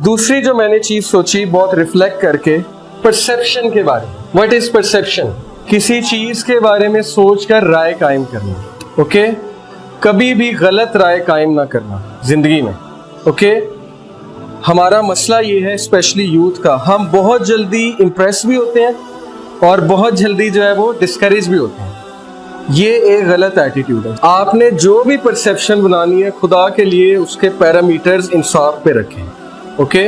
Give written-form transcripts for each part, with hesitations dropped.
दूसरी जो मैंने चीज सोची बहुत रिफ्लेक्ट करके, परसेप्शन के बारे में। What is perception? किसी चीज के बारे में सोचकर राय कायम करना। ओके, कभी भी गलत राय कायम ना करना जिंदगी में। ओके, हमारा मसला ये है स्पेशली यूथ का, हम बहुत जल्दी इंप्रेस भी होते हैं और बहुत जल्दी जो है वो डिस्करेज भी होते हैं। ये एक गलत एटीट्यूड है। आपने जो भी परसेप्शन बनानी है खुदा के लिए उसके पैरामीटर्स इंसाफ पे रखें। ओके,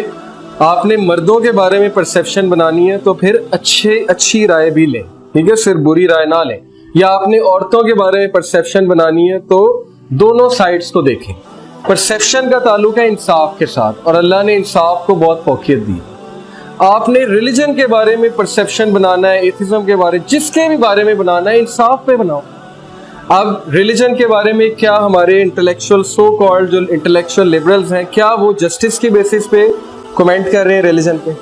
आपने मर्दों के बारे में परसेप्शन बनानी है तो फिर अच्छी राय भी लें, ठीक है, सिर्फ बुरी राय ना लें। या आपने औरतों के बारे में परसेप्शन बनानी है तो दोनों साइड्स को देखें। परसेप्शन का ताल्लुक है इंसाफ के साथ और अल्लाह ने इंसाफ को बहुत फौकियत दी। आपने रिलीजन के बारे में परसेप्शन बनाना है, एथिज्म के बारे, जिसके भी बारे में बनाना है, इंसाफ पे बनाओ। अब रिलीजन के बारे में क्या हमारे इंटेलेक्चुअल सो कॉल्ड जो इंटेलेक्चुअल लिबरल्स हैं, क्या वो जस्टिस की बेसिस पे कमेंट कर रहे हैं रिलीजन पे?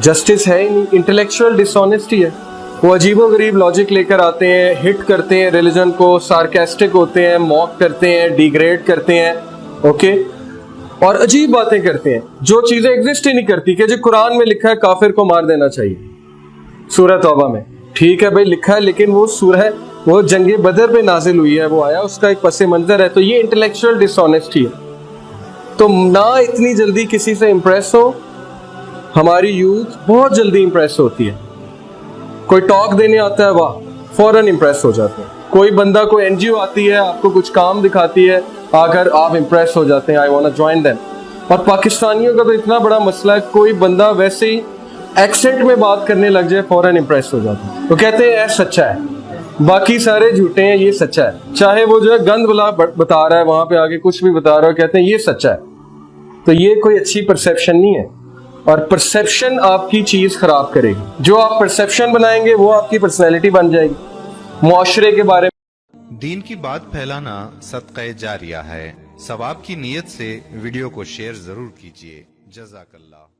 जस्टिस है ही नहीं, इंटेलेक्चुअल डिसऑनेस्टी है। वो अजीबोगरीब लॉजिक लेकर आते हैं, हिट करते हैं रिलीजन को, सार्केस्टिक होते हैं, मॉक करते हैं, डिग्रेड करते हैं। ओके, और अजीब बातें करते हैं जो चीजें एग्जिस्ट ही नहीं करती, कि जो कुरान में लिखा है काफिर को मार देना चाहिए सूरह तौबा में। ठीक है भाई, लिखा है, लेकिन वो सूरह वो जंगे बदर पे नाजिल हुई है, वो आया, उसका एक पस मंजर है। तो ये इंटेलेक्चुअल डिसऑनेस्टी है। तो ना इतनी जल्दी किसी से इंप्रेस हो। हमारी यूथ बहुत जल्दी इंप्रेस होती है। कोई टॉक देने आता है, वाह, फौरन इंप्रेस हो जाते हैं। कोई बंदा, कोई एनजीओ आती है, आपको कुछ काम दिखाती है, आकर आप इंप्रेस हो जाते हैं, I want to join them. और पाकिस्तानियों का तो इतना बड़ा मसला है, कोई बंदा वैसे ही एक्सेंट में बात करने लग जाए, फौरन इंप्रेस हो जाते हैं। तो कहते हैं सच्चा है, बाकी सारे झूठे हैं, ये सच्चा है। चाहे वो जो है गंद बुला बता रहा है, वहां पे आगे कुछ भी बता रहा है, कहते हैं ये सच्चा है। तो ये कोई अच्छी परसेप्शन नहीं है, और परसेप्शन आपकी चीज खराब करेगी। जो आप परसेप्शन बनाएंगे वो आपकी पर्सनैलिटी बन जाएगी। मुआशरे के बारे में दीन की बात फैलाना सदक़े जारिया है। सवाब की नीयत से वीडियो को शेयर जरूर कीजिए। जज़ाकल्लाह।